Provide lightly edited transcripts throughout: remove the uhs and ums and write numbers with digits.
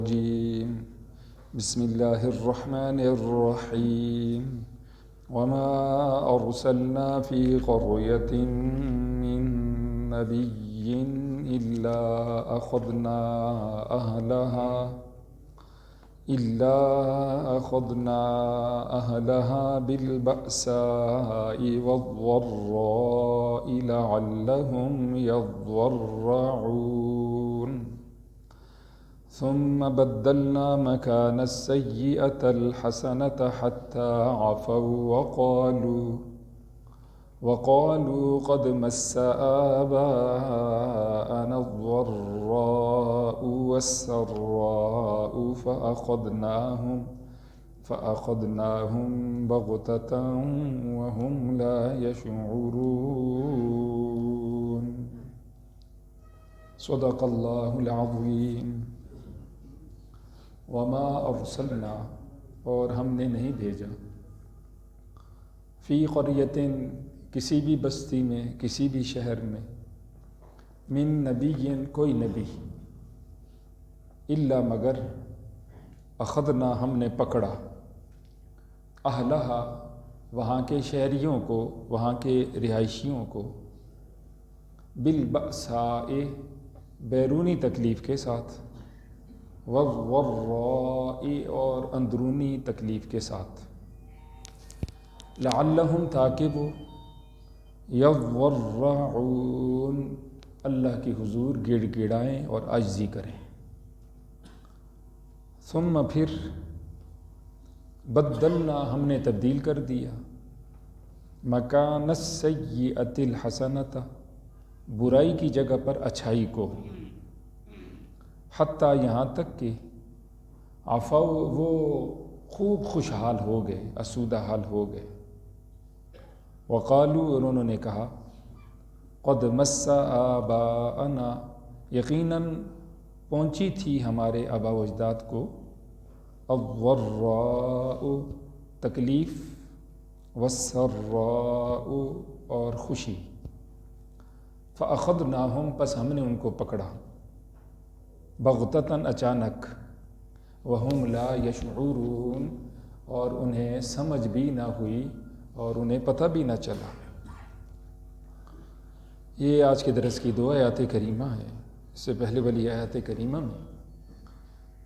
الرجيم بسم الله الرحمن الرحيم وما أرسلنا في قرية من نبي إلا أخذنا أهلها بالبأساء والضراء لعلهم يضرعون ثم بدلنا مكان السيئة الحسنة حتى عفوا وقالوا قد مس آباءنا الضراء والسراء فأخذناهم بغتة وهم لا يشعرون صدق الله العظيم وما ارسلنا اور ہم نے نہیں بھیجا فی قریۃ کسی بھی بستی میں کسی بھی شہر میں من نبی کوئی نبی الا مگر اخذنا ہم نے پکڑا اہلہا وہاں کے شہریوں کو وہاں کے رہائشیوں کو بالبأساء بیرونی تکلیف کے ساتھ والضراء اور اندرونی تکلیف کے ساتھ لعلہم تاکہ وہ یضرعون اللہ کی حضور گڑ گڑائیں اور عاجزی کریں ثم پھر بدلنا ہم نے تبدیل کر دیا مکان السیئۃ الحسنۃ برائی کی جگہ پر اچھائی کو حتیٰ یہاں تک کہ عفو وہ خوب خوشحال ہو گئے اسودہ حال ہو گئے وقالو اور انہوں نے کہا قد مس آباءنا یقیناً پہنچی تھی ہمارے آبا و اجداد کو الضراء تکلیف والسراء اور خوشی فأخذناہم پس ہم نے ان کو پکڑا بغتتاً اچانک وہم لا یشعرون اور انہیں سمجھ بھی نہ ہوئی اور انہیں پتہ بھی نہ چلا یہ آج کے درس کی دو آیات کریمہ ہیں اس سے پہلے والی آیات کریمہ میں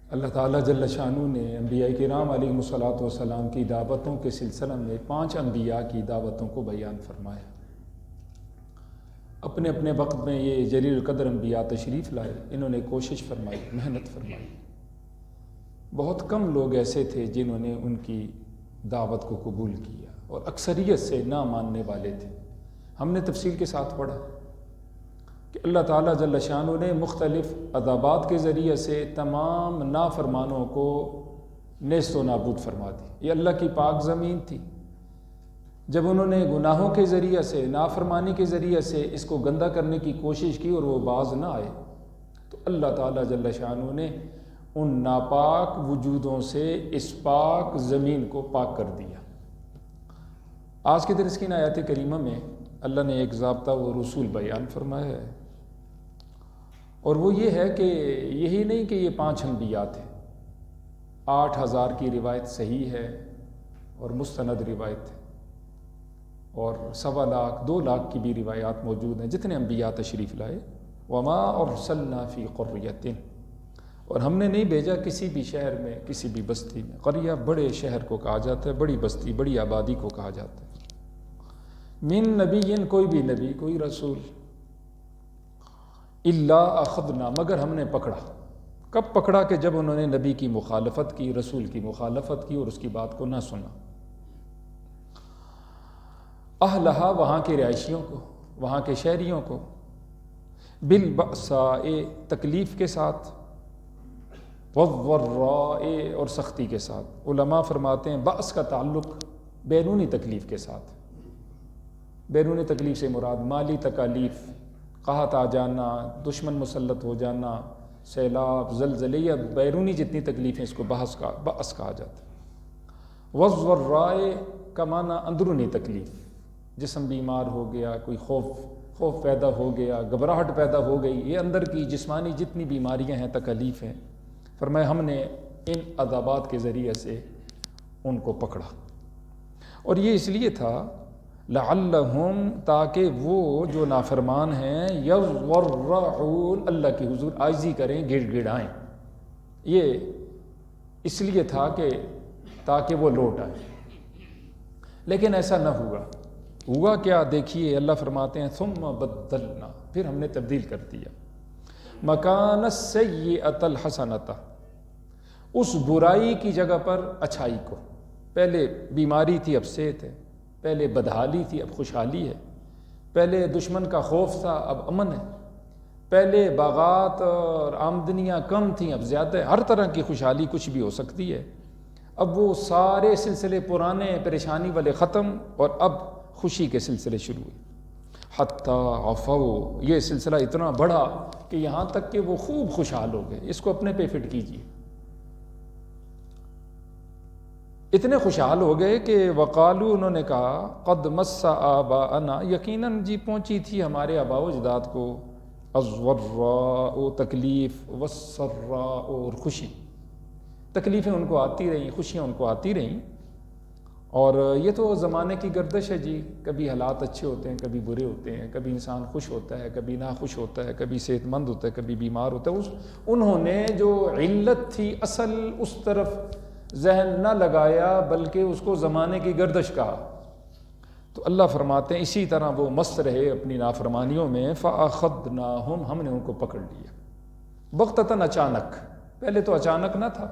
اللہ تعالیٰ جل شانہ نے انبیاء کرام علیہم الصلاۃ والسلام کی دعوتوں کے سلسلہ میں 5 انبیاء کی دعوتوں کو بیان فرمایا اپنے اپنے وقت میں یہ جلیل القدر انبیاء تشریف لائے انہوں نے کوشش فرمائی محنت فرمائی بہت کم لوگ ایسے تھے جنہوں نے ان کی دعوت کو قبول کیا اور اکثریت سے نہ ماننے والے تھے ہم نے تفصیل کے ساتھ پڑھا کہ اللہ تعالیٰ جل شانہ نے مختلف عذابات کے ذریعے سے تمام نافرمانوں کو نیست و نابود فرما دی یہ اللہ کی پاک زمین تھی جب انہوں نے گناہوں کے ذریعے سے نافرمانی کے ذریعے سے اس کو گندہ کرنے کی کوشش کی اور وہ باز نہ آئے تو اللہ تعالیٰ جل شانہ نے ان ناپاک وجودوں سے اس پاک زمین کو پاک کر دیا آج کے درس کی آیات کریمہ میں اللہ نے ایک ضابطہ و رسول بیان فرمایا ہے اور وہ یہ ہے کہ یہی نہیں کہ یہ 5 انبیاء تھے 8000 کی روایت صحیح ہے اور مستند روایت ہے اور 1.25 لاکھ 2 لاکھ کی بھی روایات موجود ہیں جتنے انبیاء تشریف لائے وما ارسلنا فی قریۃ اور ہم نے نہیں بھیجا کسی بھی شہر میں کسی بھی بستی میں قریہ بڑے شہر کو کہا جاتا ہے بڑی بستی بڑی آبادی کو کہا جاتا ہے من نبی کوئی بھی نبی کوئی رسول الا اخذنا مگر ہم نے پکڑا کب پکڑا کہ جب انہوں نے نبی کی مخالفت کی رسول کی مخالفت کی اور اس کی بات کو نہ سنا اہلہا وہاں کے رہائشیوں کو وہاں کے شہریوں کو بالبأساء تکلیف کے ساتھ والضراء اور سختی کے ساتھ علماء فرماتے ہیں بأس کا تعلق بیرونی تکلیف کے ساتھ بیرونی تکلیف سے مراد مالی تکالیف قحط آ جانا دشمن مسلط ہو جانا سیلاب زلزلے یا بیرونی جتنی تکلیفیں اس کو بأس کہا جاتا ہے والضراء کا معنی اندرونی تکلیف جسم بیمار ہو گیا کوئی خوف پیدا ہو گیا گھبراہٹ پیدا ہو گئی یہ اندر کی جسمانی جتنی بیماریاں ہیں تکالیف ہیں فرمایا ہم نے ان عذابات کے ذریعے سے ان کو پکڑا، اور یہ اس لیے تھا لعلہم، تاکہ وہ جو نافرمان ہیں یضرعون، اللہ کی حضور عاجزی کریں، گڑ گڑائیں. یہ اس لیے تھا کہ تاکہ وہ لوٹ آئیں، لیکن ایسا نہ ہوا کیا؟ دیکھیے اللہ فرماتے ہیں ثم بدلنا، پھر ہم نے تبدیل کر دیا مکان السیئۃ الحسنۃ، اس برائی کی جگہ پر اچھائی کو. پہلے بیماری تھی اب صحت ہے، پہلے بدحالی تھی اب خوشحالی ہے، پہلے دشمن کا خوف تھا اب امن ہے، پہلے باغات اور آمدنیاں کم تھیں اب زیادہ ہے، ہر طرح کی خوشحالی کچھ بھی ہو سکتی ہے. اب وہ سارے سلسلے پرانے پریشانی والے ختم، اور اب خوشی کے سلسلے شروع ہوئے. حتی عفو، یہ سلسلہ اتنا بڑھا کہ یہاں تک کہ وہ خوب خوشحال ہو گئے. اس کو اپنے پہ فٹ کیجیے. اتنے خوشحال ہو گئے کہ وقالو، انہوں نے کہا قد مس آباءنا، یقیناً جی پہنچی تھی ہمارے آباء و اجداد کو الضراء، تکلیف، والسراء، اور خوشی. تکلیفیں ان کو آتی رہیں، خوشیاں ان کو آتی رہیں. اور یہ تو زمانے کی گردش ہے جی، کبھی حالات اچھے ہوتے ہیں، کبھی برے ہوتے ہیں، کبھی انسان خوش ہوتا ہے، کبھی ناخوش ہوتا ہے، کبھی صحت مند ہوتا ہے، کبھی بیمار ہوتا ہے. انہوں نے جو علت تھی اصل اس طرف ذہن نہ لگایا، بلکہ اس کو زمانے کی گردش کہا. تو اللہ فرماتے ہیں اسی طرح وہ مست رہے اپنی نافرمانیوں میں. فَأَخَذْنَاهُمْ، ہم نے ان کو پکڑ لیا بغتتاً، اچانک. پہلے تو اچانک نہ تھا،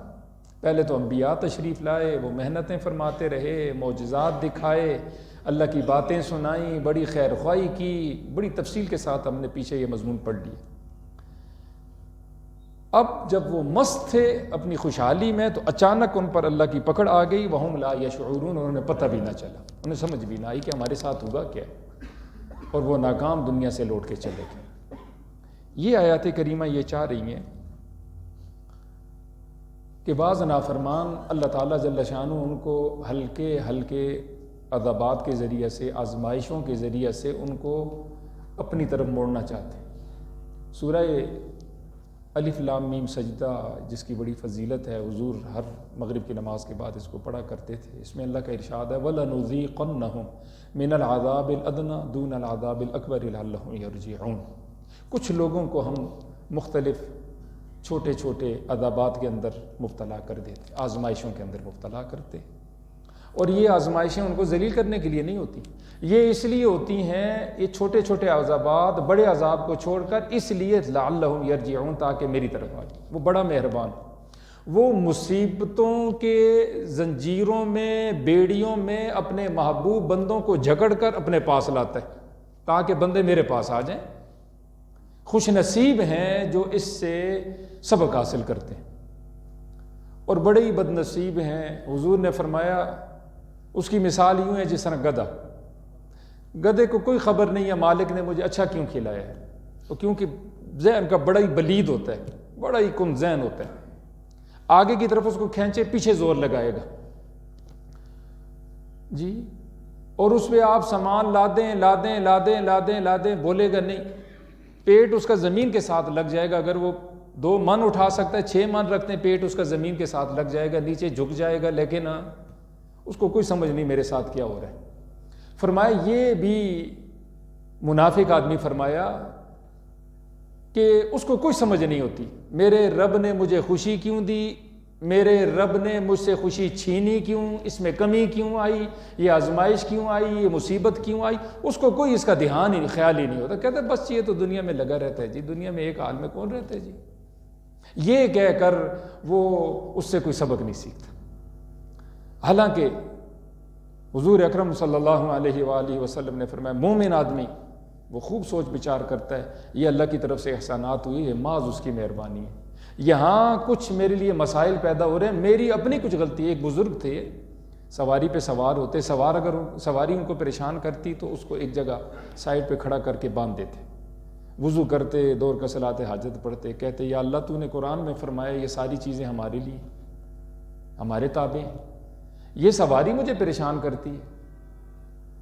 پہلے تو انبیاء تشریف لائے، وہ محنتیں فرماتے رہے، معجزات دکھائے، اللہ کی باتیں سنائیں، بڑی خیر خواہی کی، بڑی تفصیل کے ساتھ ہم نے پیچھے یہ مضمون پڑھ لیا. اب جب وہ مست تھے اپنی خوشحالی میں تو اچانک ان پر اللہ کی پکڑ آ گئی. وَهُمْ لَا يَشْعُرُونَ، انہوں نے پتہ بھی نہ چلا، انہیں سمجھ بھی نہ آئی کہ ہمارے ساتھ ہوگا کیا، اور وہ ناکام دنیا سے لوٹ کے چلے گئے. یہ آیات کریمہ یہ چاہ رہی ہیں کہ بعض نافرمان اللہ تعالیٰ جل شانہ ان کو ہلکے ہلکے عذابات کے ذریعے سے، آزمائشوں کے ذریعے سے ان کو اپنی طرف موڑنا چاہتے ہیں. سورہ الف لام میم سجدہ، جس کی بڑی فضیلت ہے، حضور ہر مغرب کی نماز کے بعد اس کو پڑھا کرتے تھے. اس میں اللہ کا ارشاد ہے وَلَنُذِيقَنَّهُمْ مِنَ الْعَذَابِ الْأَدْنَىٰ دُونَ الْعَذَابِ الْأَكْبَرِ لَعَلَّهُمْ يَرْجِعُونَ. کچھ لوگوں کو ہم مختلف چھوٹے چھوٹے عذابات کے اندر مبتلا کر دیتے، آزمائشوں کے اندر مبتلا کرتے، اور یہ آزمائشیں ان کو ذلیل کرنے کے لیے نہیں ہوتی، یہ اس لیے ہوتی ہیں، یہ چھوٹے چھوٹے عذابات بڑے عذاب کو چھوڑ کر اس لیے لعلہم یرجعون، تاکہ میری طرف آ جائیں. وہ بڑا مہربان، وہ مصیبتوں کے زنجیروں میں، بیڑیوں میں اپنے محبوب بندوں کو جھگڑ کر اپنے پاس لاتا ہے تاکہ بندے میرے پاس آ جائیں. خوش نصیب ہیں جو اس سے سبق حاصل کرتے ہیں، اور بڑے ہی بد نصیب ہیں. حضور نے فرمایا اس کی مثال یوں ہے جس طرح گدھا. گدھے کو کوئی خبر نہیں ہے مالک نے مجھے اچھا کیوں کھلایا ہے، تو کیونکہ ذہن کا بڑا ہی بلید ہوتا ہے، بڑا ہی کم ذہن ہوتا ہے. آگے کی طرف اس کو کھینچے، پیچھے زور لگائے گا جی، اور اس پہ آپ سامان لادیں لادیں لادیں لادیں لادیں، بولے گا نہیں. پیٹ اس کا زمین کے ساتھ لگ جائے گا. اگر وہ 2 من اٹھا سکتا ہے، 6 من رکھتے ہیں، پیٹ اس کا زمین کے ساتھ لگ جائے گا، نیچے جھک جائے گا، لیکن اس کو کوئی سمجھ نہیں میرے ساتھ کیا ہو رہا ہے. فرمایا یہ بھی منافق آدمی، فرمایا کہ اس کو کوئی سمجھ نہیں ہوتی میرے رب نے مجھے خوشی کیوں دی، میرے رب نے مجھ سے خوشی چھینی کیوں، اس میں کمی کیوں آئی، یہ آزمائش کیوں آئی، یہ مصیبت کیوں آئی. اس کو کوئی اس کا دھیان ہی، خیال ہی نہیں ہوتا. کہتے ہیں بس یہ تو دنیا میں لگا رہتا ہے جی، دنیا میں ایک حال میں کون رہتا ہے جی. یہ کہہ کر وہ اس سے کوئی سبق نہیں سیکھتا. حالانکہ حضور اکرم صلی اللہ علیہ وآلہ وسلم نے فرمایا مومن آدمی وہ خوب سوچ بچار کرتا ہے، یہ اللہ کی طرف سے احسانات ہوئی ہے، محض اس کی مہربانی ہے. یہاں کچھ میرے لیے مسائل پیدا ہو رہے ہیں، میری اپنی کچھ غلطی ہے. ایک بزرگ تھے، سواری پہ سوار ہوتے، اگر سواری ان کو پریشان کرتی تو اس کو ایک جگہ سائڈ پہ کھڑا کر کے باندھ دیتے، وضو کرتے، 2 رکعت صلاۃ حاجت پڑھتے، کہتے یا اللہ تو نے قرآن میں فرمایا یہ ساری چیزیں ہمارے لیے، ہمارے تابع ہیں، یہ سواری مجھے پریشان کرتی ہے.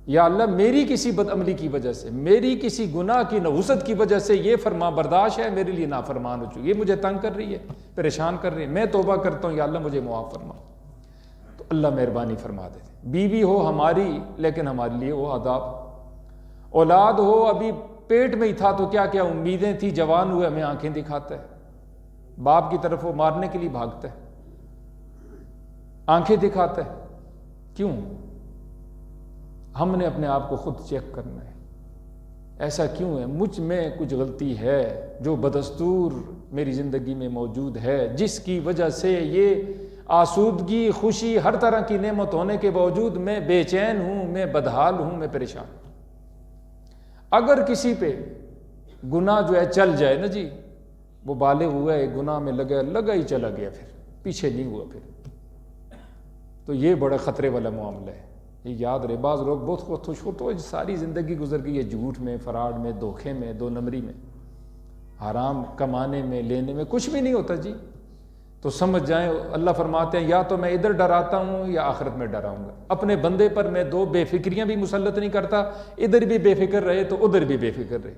یا اللہ میری کسی بدعملی کی وجہ سے، میری کسی گناہ کی نحوست کی وجہ سے یہ فرما برداشت ہے میرے لیے نافرمان ہو چکی، یہ مجھے تنگ کر رہی ہے، پریشان کر رہی ہے، میں توبہ کرتا ہوں یا اللہ مجھے معاف فرما۔ تو اللہ مہربانی فرما دیتے۔ بیوی ہو ہماری لیکن ہمارے لیے وہ عذاب، اولاد ہو ابھی پیٹ میں ہی تھا تو کیا کیا امیدیں تھی، جوان ہوئے ہمیں آنکھیں دکھاتا ہے، باپ کی طرف وہ مارنے کے لیے بھاگتا ہے، آنکھیں دکھاتا ہے، کیوں؟ ہم نے اپنے آپ کو خود چیک کرنا ہے، ایسا کیوں ہے؟ مجھ میں کچھ غلطی ہے جو بدستور میری زندگی میں موجود ہے، جس کی وجہ سے یہ آسودگی، خوشی، ہر طرح کی نعمت ہونے کے باوجود میں بے چین ہوں، میں بدحال ہوں، میں پریشان ہوں۔ اگر کسی پہ گناہ جو ہے چل جائے نا جی، وہ بالغ ہوا ہے، گناہ میں لگا ہی چلا گیا، پھر پیچھے نہیں ہوا، پھر تو یہ بڑا خطرے والا معاملہ ہے۔ یہ یاد رہے، بعض لوگ بہت خوش ہوتے ہیں، ساری زندگی گزر گئی ہے جھوٹ میں، فراڈ میں، دھوکے میں، دو نمبری میں، حرام کمانے میں، لینے میں، کچھ بھی نہیں ہوتا جی۔ تو سمجھ جائیں اللہ فرماتے ہیں یا تو میں ادھر ڈراتا ہوں یا آخرت میں ڈراؤں گا۔ اپنے بندے پر میں دو بے فکریاں بھی مسلط نہیں کرتا، ادھر بھی بے فکر رہے تو ادھر بھی بے فکر رہے،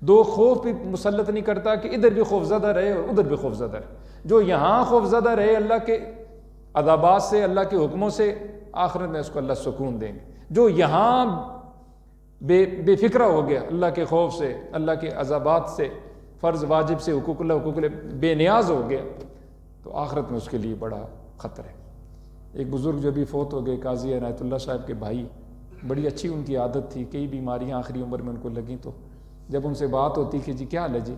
دو خوف بھی مسلط نہیں کرتا کہ ادھر بھی خوف زدہ رہے اور ادھر بھی خوف زدہ رہے۔ جو یہاں خوف زدہ رہے اللہ کے عذابات سے، اللہ کے حکموں سے، آخرت میں اس کو اللہ سکون دیں گے۔ جو یہاں بے فکرہ ہو گیا اللہ کے خوف سے، اللہ کے عذابات سے، فرض واجب سے، حقوق اللہ بے نیاز ہو گیا، تو آخرت میں اس کے لیے بڑا خطر ہے۔ ایک بزرگ جو بھی فوت ہو گئے، قاضی عنایت اللہ صاحب کے بھائی، بڑی اچھی ان کی عادت تھی، کئی بیماریاں آخری عمر میں ان کو لگیں تو جب ان سے بات ہوتی کہ جی کیا حال ہے جی،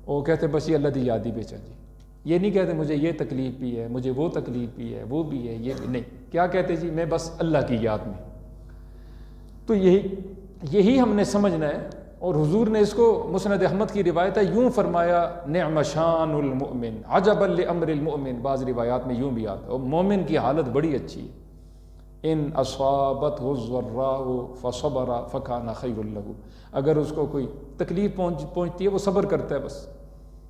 وہ کہتے بس یہ اللہ دی یادی بیچا جی، یہ نہیں کہتے مجھے یہ تکلیف بھی ہے، مجھے وہ تکلیف بھی ہے، وہ بھی ہے، یہ بھی نہیں، کیا کہتے جی میں بس اللہ کی یاد میں۔ تو یہی ہم نے سمجھنا ہے، اور حضور نے اس کو مسند احمد کی روایت ہے یوں فرمایا، نعم شان المؤمن عجبا لامر المؤمن، بعض روایات میں یوں بھی آتا ہے اور مومن کی حالت بڑی اچھی ہے، ان اصابتہ الضراء فصبر فکان خیر له، اگر اس کو کوئی تکلیف پہنچتی ہے وہ صبر کرتا ہے بس،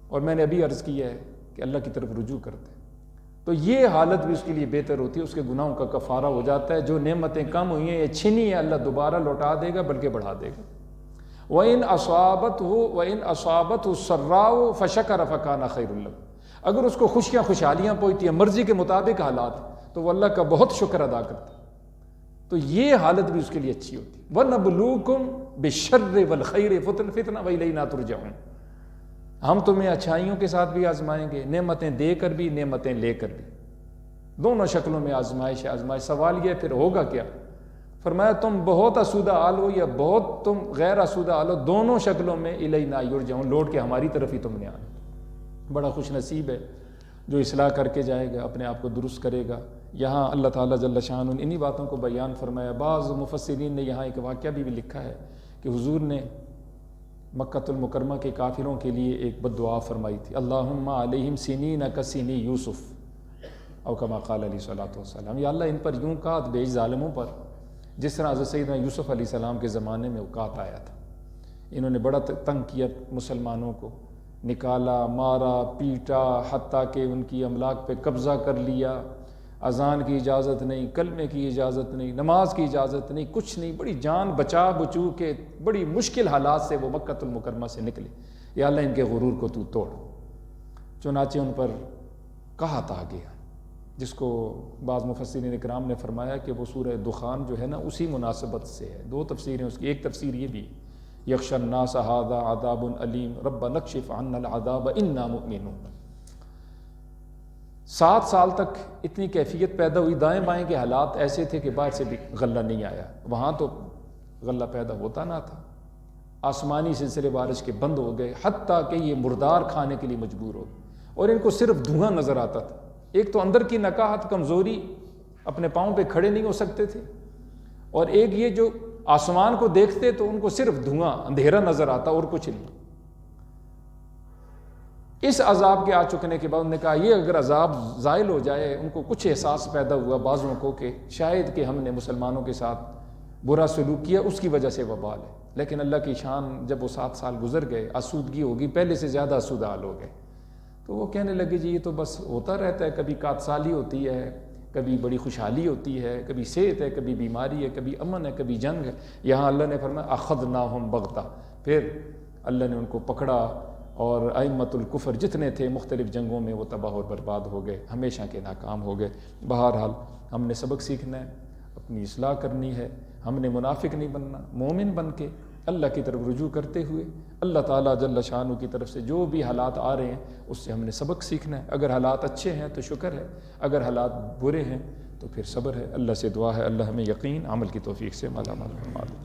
اور میں نے ابھی عرض کیا ہے کہ اللہ کی طرف رجوع کرتے ہیں، تو یہ حالت بھی اس کے لیے بہتر ہوتی ہے، اس کے گناہوں کا کفارہ ہو جاتا ہے، جو نعمتیں کم ہوئی ہیں یا چھنی ہیں اللہ دوبارہ لوٹا دے گا بلکہ بڑھا دے گا۔ وَإِنْ أَصَابَتْهُ السَّرَّاءُ فَشَكَرَ فَكَانَ خَيْرٌ لَهُ، اگر اس کو خوشیاں پہنچتی ہیں مرضی کے مطابق حالات، تو وہ اللہ کا بہت شکر ادا کرتا ہے، تو یہ حالت بھی اس کے لیے اچھی ہوتی ہے۔ وَنَبْلُوكُمْ بِالشَّرِّ وَالْخَيْرِ فِتْنَةً وَإِلَيْنَا تُرْجَعُونَ، ہم تمہیں اچھائیوں کے ساتھ بھی آزمائیں گے، نعمتیں دے کر بھی، نعمتیں لے کر بھی، دونوں شکلوں میں آزمائش ہے، آزمائش۔ سوال یہ پھر ہوگا کیا؟ فرمایا تم بہت آسودہ حال ہو یا بہت تم غیر آسودہ حال ہو، دونوں شکلوں میں الینا یرجعون، لوٹ کے ہماری طرف ہی تم نے آنا۔ بڑا خوش نصیب ہے جو اصلاح کر کے جائے گا، اپنے آپ کو درست کرے گا۔ یہاں اللہ تعالیٰ جل شانہ انہی باتوں کو بیان فرمایا۔ بعض مفسرین نے یہاں ایک واقعہ بھی لکھا ہے کہ حضور نے مکۃ المکرمہ کے کافروں کے لیے ایک بد دعا فرمائی تھی، اللہم علیہم سنین کسنی یوسف، او کما قال علیہ الصلوۃ والسلام، یا اللہ ان پر یوں کات بھیج ظالموں پر جس طرح حضرت سیدنا یوسف علیہ السلام کے زمانے میں اوقات آیا تھا۔ انہوں نے بڑا تنگ کیا مسلمانوں کو، نکالا، مارا، پیٹا، حتیٰ کہ ان کی املاک پہ قبضہ کر لیا، اذان کی اجازت نہیں، کلمے کی اجازت نہیں، نماز کی اجازت نہیں، کچھ نہیں، بڑی جان بچا بچو کے بڑی مشکل حالات سے وہ مکۃ المکرمہ سے نکلے۔ یا اللہ ان کے غرور کو تو توڑ۔ چنانچہ ان پر قحط آ گیا، جس کو بعض مفسرین اکرام نے فرمایا کہ وہ سورہ دخان جو ہے نا اسی مناسبت سے ہے۔ دو تفسیریں اس کی، ایک تفسیر یہ بھی، یخشی الناس ھذا عذاب علیم ربنا اکشف عنا العذاب انا مؤمنون۔ 7 سال تک اتنی کیفیت پیدا ہوئی، دائیں بائیں کے حالات ایسے تھے کہ باہر سے بھی غلہ نہیں آیا، وہاں تو غلہ پیدا ہوتا نہ تھا، آسمانی سلسلے بارش کے بند ہو گئے، حتیٰ کہ یہ مردار کھانے کے لیے مجبور ہو گئے، اور ان کو صرف دھواں نظر آتا تھا۔ ایک تو اندر کی نکاہت، کمزوری، اپنے پاؤں پہ کھڑے نہیں ہو سکتے تھے، اور ایک یہ جو آسمان کو دیکھتے تو ان کو صرف دھواں، اندھیرا نظر آتا اور کچھ نہیں۔ اس عذاب کے آ چکنے کے بعد انہوں نے کہا یہ اگر عذاب زائل ہو جائے، ان کو کچھ احساس پیدا ہوا بعضوں کو کہ شاید کہ ہم نے مسلمانوں کے ساتھ برا سلوک کیا، اس کی وجہ سے وبال ہے۔ لیکن اللہ کی شان، جب وہ 7 سال گزر گئے، آسودگی ہوگی، پہلے سے زیادہ آسودہ حال ہو گئے، تو وہ کہنے لگے جی یہ تو بس ہوتا رہتا ہے، کبھی کات سالی ہوتی ہے، کبھی بڑی خوشحالی ہوتی ہے، کبھی صحت ہے، کبھی بیماری ہے، کبھی امن ہے، کبھی جنگ ہے۔ یہاں اللہ نے فرمایا اخذناہم بغتہ، پھر اللہ نے ان کو پکڑا، اور ائمۃ الکفر جتنے تھے مختلف جنگوں میں وہ تباہ اور برباد ہو گئے، ہمیشہ کے ناکام ہو گئے۔ بہرحال ہم نے سبق سیکھنا ہے، اپنی اصلاح کرنی ہے، ہم نے منافق نہیں بننا، مومن بن کے اللہ کی طرف رجوع کرتے ہوئے اللہ تعالیٰ جل شانہ کی طرف سے جو بھی حالات آ رہے ہیں اس سے ہم نے سبق سیکھنا ہے۔ اگر حالات اچھے ہیں تو شکر ہے، اگر حالات برے ہیں تو پھر صبر ہے۔ اللہ سے دعا ہے اللہ ہمیں یقین عمل کی توفیق سے مالا مال فرما دے۔